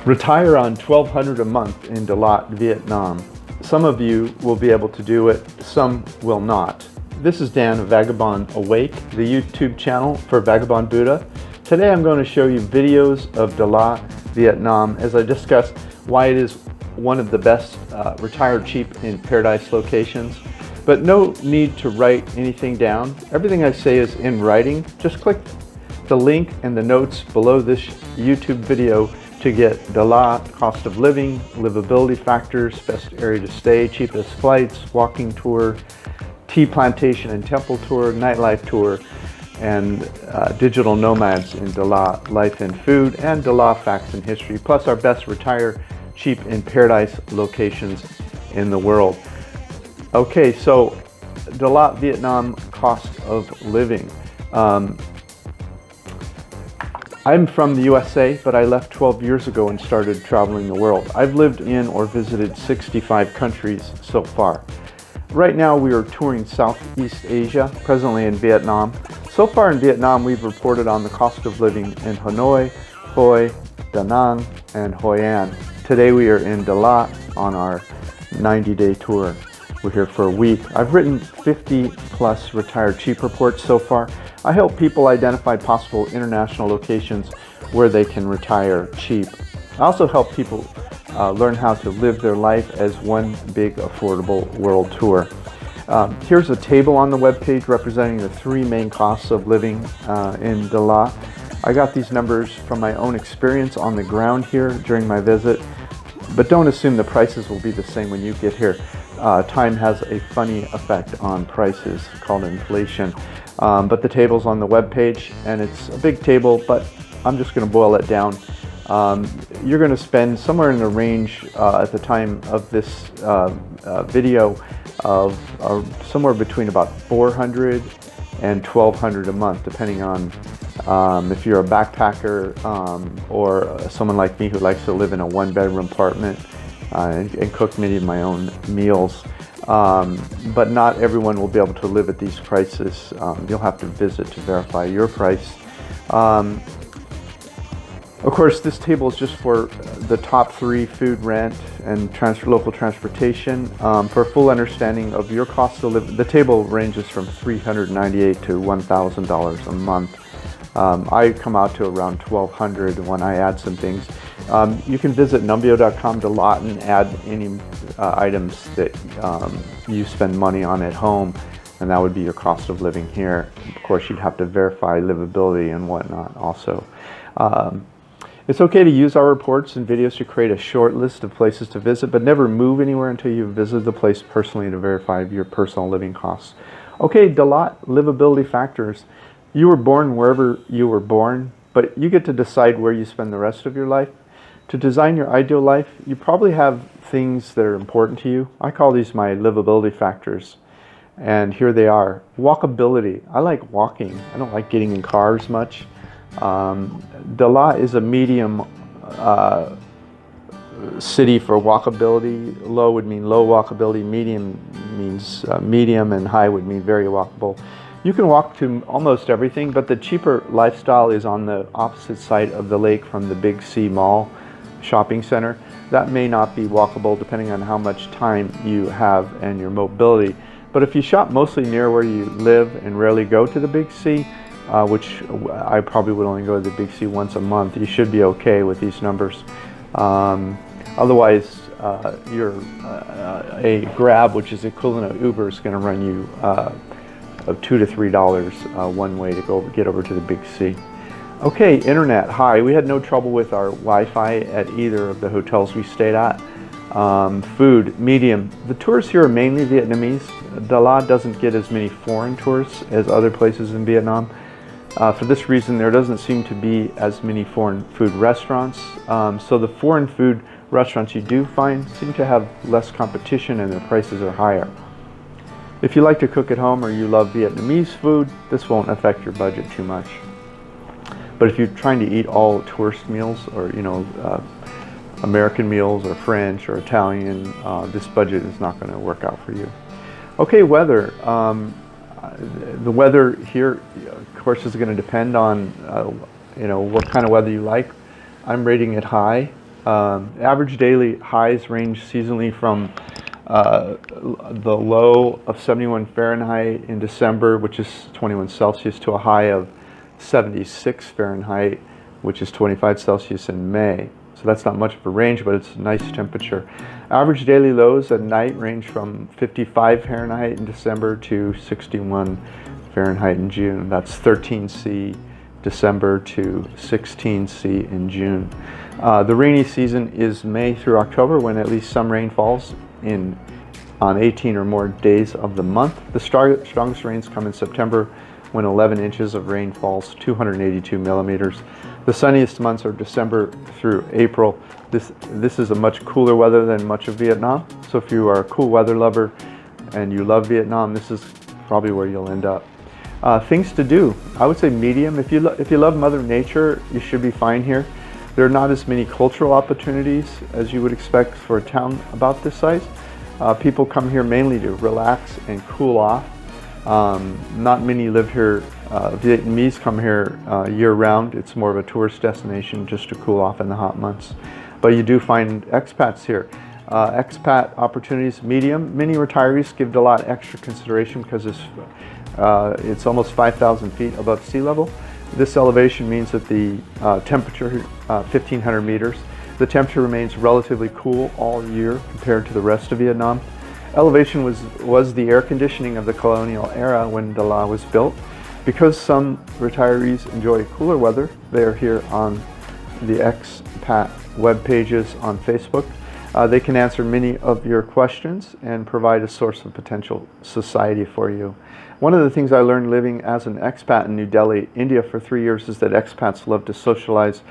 Retire on $1,200 a month in Dalat, Vietnam. Some of you will be able to do it, some will not. This is Dan of Vagabond Awake, the YouTube channel for Vagabond Buddha. Today I'm going to show you videos of Dalat, Vietnam, as I discuss why it is one of the best retire cheap in paradise locations. But no need to write anything down. Everything I say is in writing. Just click the link in the notes below this YouTube video to get Dalat, cost of living, livability factors, best area to stay, cheapest flights, walking tour, tea plantation and temple tour, nightlife tour, and digital nomads in Dalat, life and food, and Dalat facts and history, plus our best retire cheap in paradise locations in the world. Okay, so Dalat, Vietnam, cost of living. I'm from the USA, but I left 12 years ago and started traveling the world. I've lived in or visited 65 countries so far. Right now we are touring Southeast Asia, presently in Vietnam. So far in Vietnam we've reported on the cost of living in Hanoi, Hue, Da Nang, and Hoi An. Today we are in Dalat on our 90-day tour. We're here for a week. I've written 50 plus retire cheap reports so far. I help people identify possible international locations where they can retire cheap. I also help people learn how to live their life as one big affordable world tour. Here's a table on the webpage representing the three main costs of living in Dalat. I got these numbers from my own experience on the ground here during my visit, but don't assume the prices will be the same when you get here. Time has a funny effect on prices called inflation. But the table's on the web page, and it's a big table, but I'm just going to boil it down. You're going to spend somewhere in the range at the time of this video of somewhere between about $400 and $1,200 a month, depending on if you're a backpacker or someone like me who likes to live in a one-bedroom apartment and cook many of my own meals. But not everyone will be able to live at these prices. You'll have to visit to verify your price. Of course, this table is just for the top three: food, rent, and local transportation. For a full understanding of your cost of living, the table ranges from $398 to $1,000 a month. I come out to around $1,200 when I add some things. You can visit numbeo.com Dalat and add any items that you spend money on at home, and that would be your cost of living here. Of course, you'd have to verify livability and whatnot also. It's okay to use our reports and videos to create a short list of places to visit, but never move anywhere until you've visited the place personally to verify your personal living costs. Okay, Dalat, livability factors. You were born wherever you were born, but you get to decide where you spend the rest of your life. To design your ideal life, you probably have things that are important to you. I call these my livability factors, and here they are. Walkability. I like walking. I don't like getting in cars much. Dalat is a medium city for walkability. Low would mean low walkability, medium means medium, and high would mean very walkable. You can walk to almost everything, but the cheaper lifestyle is on the opposite side of the lake from the Big C Mall shopping center. That may not be walkable depending on how much time you have and your mobility. But if you shop mostly near where you live and rarely go to the Big C, which I probably would only go to the Big C once a month, you should be okay with these numbers. Otherwise, a Grab, which is equivalent of Uber, is going to run you of $2 to $3 one way to get over to the Big C. Okay, internet. Hi. We had no trouble with our Wi-Fi at either of the hotels we stayed at. Food, medium. The tourists here are mainly Vietnamese. Dalat doesn't get as many foreign tourists as other places in Vietnam. For this reason, there doesn't seem to be as many foreign food restaurants. So the foreign food restaurants you do find seem to have less competition and their prices are higher. If you like to cook at home or you love Vietnamese food, this won't affect your budget too much. But if you're trying to eat all tourist meals or, American meals or French or Italian, this budget is not going to work out for you. Okay, weather. The weather here, of course, is going to depend on, what kind of weather you like. I'm rating it high. Average daily highs range seasonally from the low of 71 Fahrenheit in December, which is 21 Celsius, to a high of 76 Fahrenheit, which is 25 Celsius in May. So that's not much of a range, but it's a nice temperature. Average daily lows at night range from 55 Fahrenheit in December to 61 Fahrenheit in June. That's 13°C December to 16°C in June. The rainy season is May through October, when at least some rain falls on 18 or more days of the month. The strongest rains come in September, when 11 inches of rain falls, 282 millimeters. The sunniest months are December through April. This is a much cooler weather than much of Vietnam. So if you are a cool weather lover and you love Vietnam, this is probably where you'll end up. Things to do, I would say medium. If you love Mother Nature, you should be fine here. There are not as many cultural opportunities as you would expect for a town about this size. People come here mainly to relax and cool off. Not many live here. Vietnamese come here year-round. It's more of a tourist destination just to cool off in the hot months. But you do find expats here. Expat opportunities, medium. Many retirees give Dalat extra consideration because it's almost 5,000 feet above sea level. This elevation means that the temperature, 1,500 meters, the temperature remains relatively cool all year compared to the rest of Vietnam. Elevation was the air conditioning of the colonial era when Dalat was built. Because some retirees enjoy cooler weather, they are here on the expat web pages on Facebook. They can answer many of your questions and provide a source of potential society for you. One of the things I learned living as an expat in New Delhi, India for 3 years is that expats love to socialize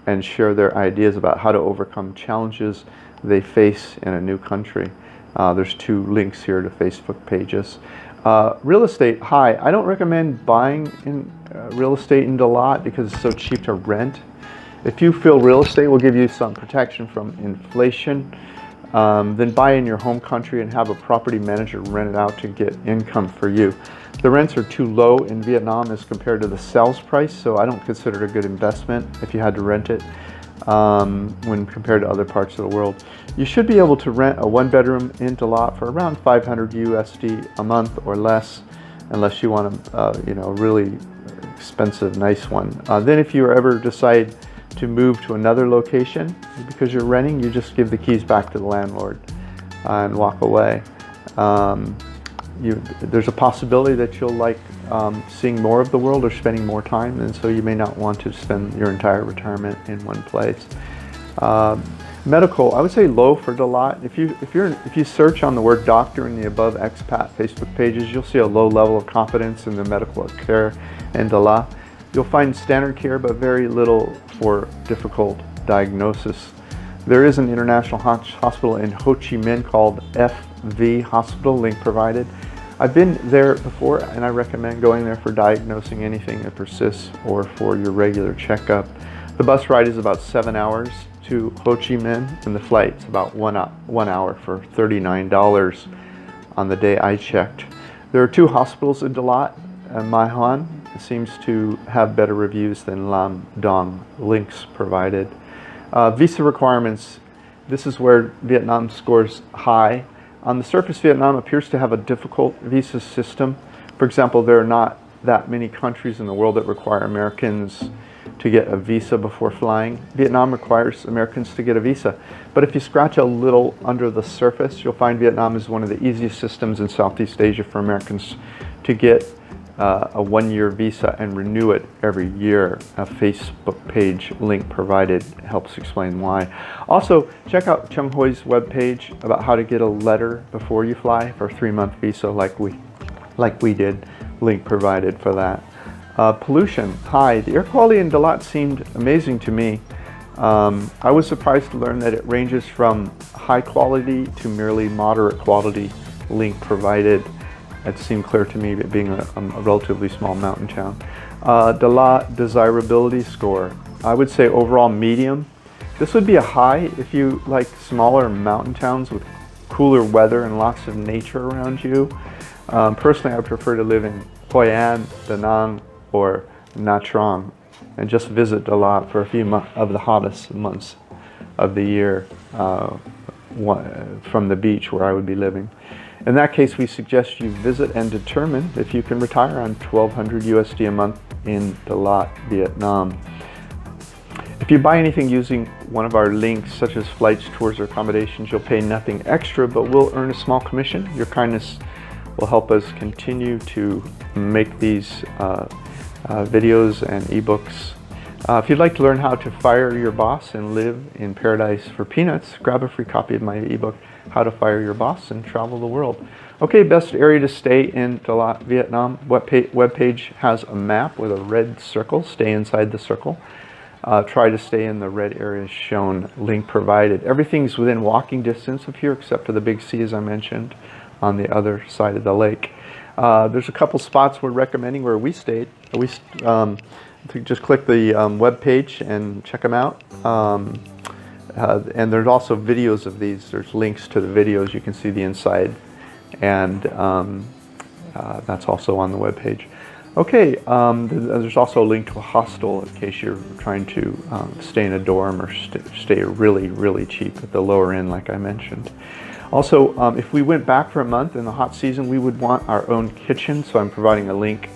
and share their ideas about how to overcome challenges they face in a new country. There's 2 links here to Facebook pages. Real estate, hi. I don't recommend buying in real estate in Dalat because it's so cheap to rent. If you feel real estate will give you some protection from inflation, then buy in your home country and have a property manager rent it out to get income for you. The rents are too low in Vietnam as compared to the sales price, so I don't consider it a good investment if you had to rent it when compared to other parts of the world. You should be able to rent a 1-bedroom in Dalat for around 500 USD a month or less, unless you want a really expensive, nice one. Then if you ever decide to move to another location because you're renting, you just give the keys back to the landlord and walk away. There's a possibility that you'll like seeing more of the world or spending more time, and so you may not want to spend your entire retirement in one place. Medical, I would say low for Dalat. If you search on the word doctor in the above expat Facebook pages, you'll see a low level of confidence in the medical care in Dalat. You'll find standard care, but very little for difficult diagnosis. There is an international hospital in Ho Chi Minh called FV Hospital, link provided. I've been there before, and I recommend going there for diagnosing anything that persists or for your regular checkup. The bus ride is about 7 hours to Ho Chi Minh, and the flight's about one hour for $39 on the day I checked. There are 2 hospitals in Dalat, and Mai Han seems to have better reviews than Lam Dong, links provided. Visa requirements, this is where Vietnam scores high. On the surface, Vietnam appears to have a difficult visa system. For example, there are not that many countries in the world that require Americans to get a visa before flying. Vietnam requires Americans to get a visa. But if you scratch a little under the surface, you'll find Vietnam is one of the easiest systems in Southeast Asia for Americans to get a 1-year visa and renew it every year. A Facebook page link provided helps explain why. Also, check out Chung Hoi's webpage about how to get a letter before you fly for a 3-month visa like we did. Link provided for that. Pollution, hi. The air quality in Dalat seemed amazing to me. I was surprised to learn that it ranges from high quality to merely moderate quality. Link provided. It seemed clear to me, being a relatively small mountain town. Dalat desirability score, I would say overall medium. This would be a high if you like smaller mountain towns with cooler weather and lots of nature around you. Personally, I would prefer to live in Hoi An, Da Nang, or Nha Trang and just visit Dalat for a few of the hottest months of the year from the beach where I would be living. In that case, we suggest you visit and determine if you can retire on 1,200 USD a month in Dalat, Vietnam. If you buy anything using one of our links, such as flights, tours, or accommodations, you'll pay nothing extra, but we'll earn a small commission. Your kindness will help us continue to make these videos and ebooks. If you'd like to learn how to fire your boss and live in paradise for peanuts, grab a free copy of my ebook, How to Fire Your Boss and Travel the World. Okay, best area to stay in Dalat, Vietnam. Webpage has a map with a red circle. Stay inside the circle. Try to stay in the red areas shown, link provided. Everything's within walking distance of here except for the big sea, as I mentioned, on the other side of the lake. There's a couple spots we're recommending where we stayed. Just click the web page and check them out. And there's also videos of these. There's links to the videos. You can see the inside, and that's also on the web page. Okay, there's also a link to a hostel in case you're trying to stay in a dorm or stay really, really cheap at the lower end, like I mentioned. Also, if we went back for a month in the hot season, we would want our own kitchen, so I'm providing a link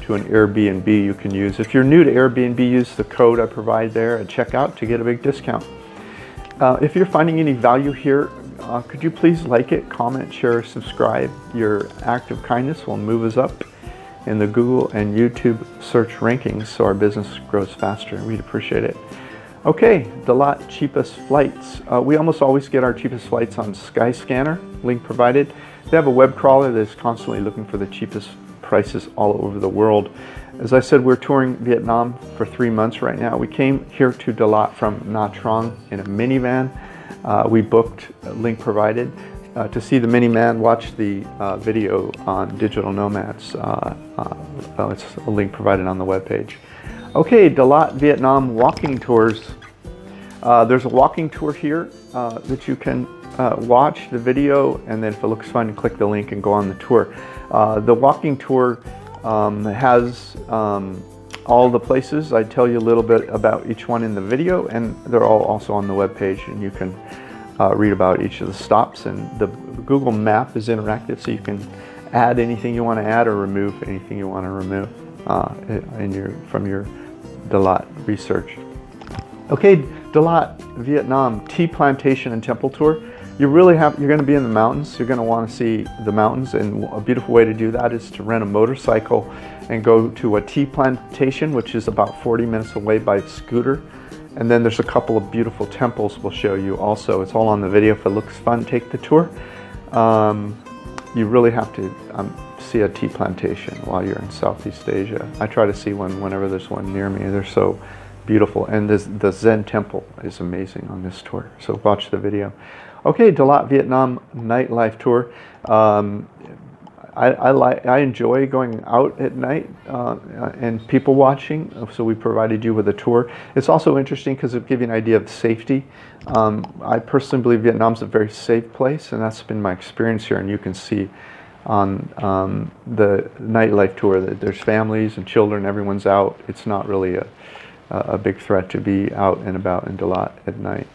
to an Airbnb you can use. If you're new to Airbnb, use the code I provide there at checkout to get a big discount. If you're finding any value here, could you please like it, comment, share, subscribe? Your act of kindness will move us up in the Google and YouTube search rankings so our business grows faster. We'd appreciate it. Okay, Dalat cheapest flights. We almost always get our cheapest flights on Skyscanner, link provided. They have a web crawler that's constantly looking for the cheapest prices all over the world. As I said, we're touring Vietnam for 3 months right now. We came here to Dalat from Nha Trang in a minivan. We booked, link provided. To see the minivan, watch the video on Digital Nomads. It's a link provided on the webpage. Okay, Dalat, Vietnam walking tours. There's a walking tour here that you can watch the video, and then if it looks fun, click the link and go on the tour. The walking tour has all the places. I tell you a little bit about each one in the video, and they're all also on the webpage, and you can read about each of the stops. And the Google map is interactive, so you can add anything you want to add or remove anything you want to remove from your Dalat research. Okay, Dalat, Vietnam, tea plantation and temple tour. You're going to be in the mountains. You're going to want to see the mountains, and a beautiful way to do that is to rent a motorcycle and go to a tea plantation, which is about 40 minutes away by scooter. And then there's a couple of beautiful temples we'll show you also. It's all on the video. If it looks fun, take the tour. You really have to see a tea plantation while you're in Southeast Asia. I try to see one whenever there's one near me. They're so beautiful. And the Zen temple is amazing on this tour. So watch the video. Okay, Dalat, Vietnam nightlife tour. I enjoy going out at night and people watching, so we provided you with a tour. It's also interesting because it'll give you an idea of safety. I personally believe Vietnam's a very safe place, and that's been my experience here. And you can see on the nightlife tour that there's families and children, everyone's out. It's not really a big threat to be out and about in Dalat at night.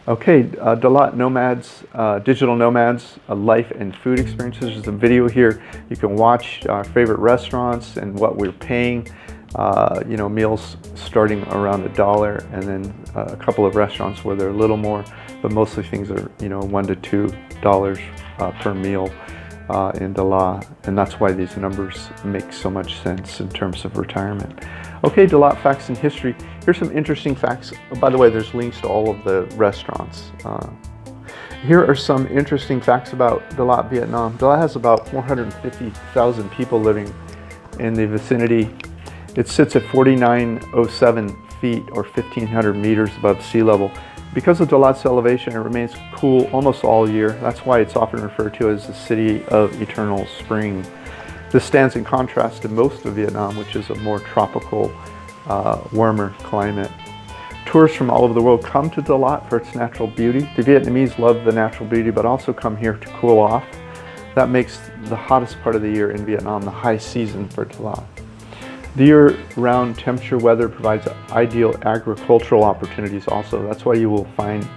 Okay, Dalat nomads, digital nomads, life and food experiences. There's a video here. You can watch our favorite restaurants and what we're paying. You know, meals starting around $1, and then a couple of restaurants where they're a little more, but mostly things are, you know, $1 to $2 per meal in Dalat, and that's why these numbers make so much sense in terms of retirement. Okay, Dalat facts and history. Here's some interesting facts. By the way, there's links to all of the restaurants. Here are some interesting facts about Dalat, Vietnam. Dalat has about 450,000 people living in the vicinity. It sits at 4,907 feet or 1,500 meters above sea level. Because of Dalat's elevation, it remains cool almost all year. That's why it's often referred to as the city of eternal spring. This stands in contrast to most of Vietnam, which is a more tropical, warmer climate. Tourists from all over the world come to Dalat for its natural beauty. The Vietnamese love the natural beauty, but also come here to cool off. That makes the hottest part of the year in Vietnam the high season for Dalat. The year-round temperature weather provides ideal agricultural opportunities also. That's why you will find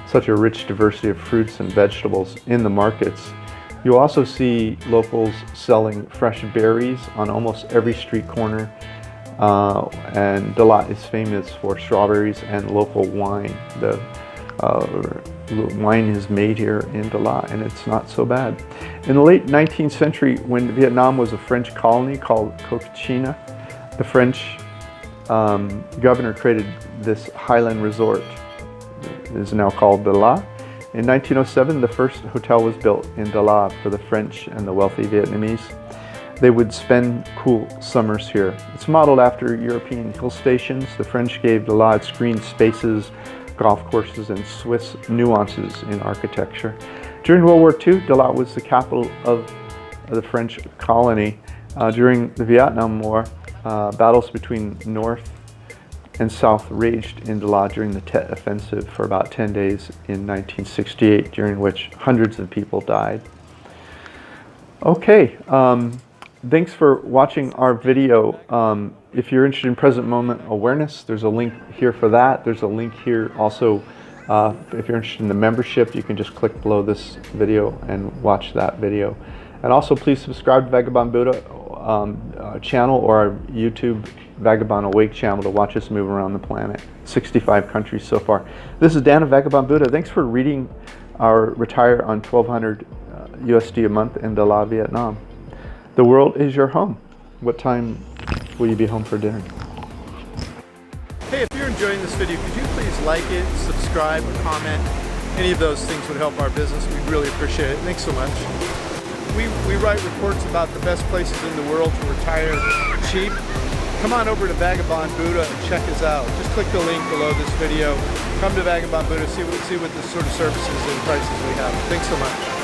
such a rich diversity of fruits and vegetables in the markets. You'll also see locals selling fresh berries on almost every street corner. And Dalat is famous for strawberries and local wine. The wine is made here in Dalat, and it's not so bad. In the late 19th century, when Vietnam was a French colony called 𝐂𝐻𝐒, the French governor created this highland resort. It is now called Dalat. In 1907, the first hotel was built in Dalat for the French and the wealthy Vietnamese. They would spend cool summers here. It's modeled after European hill stations. The French gave Dalat its green spaces, golf courses, and Swiss nuances in architecture. During World War II, Dalat was the capital of the French colony. During the Vietnam War, battles between North and South raged in Dalat during the Tet Offensive for about 10 days in 1968, during which hundreds of people died. Okay. Thanks for watching our video. If you're interested in present moment awareness, there's a link here for that. There's a link here also. If you're interested in the membership, you can just click below this video and watch that video. And also please subscribe to Vagabond Buddha channel or our YouTube Vagabond Awake channel to watch us move around the planet. 65 countries so far. This is Dan of Vagabond Buddha. Thanks for reading our Retire on 1200 USD a month in Dalat, Vietnam. The world is your home. What time will you be home for dinner? Hey, if you're enjoying this video, could you please like it, subscribe, or comment? Any of those things would help our business. We'd really appreciate it. Thanks so much. We write reports about the best places in the world to retire cheap. Come on over to Vagabond Buddha and check us out. Just click the link below this video. Come to Vagabond Buddha, see what the sort of services and prices we have. Thanks so much.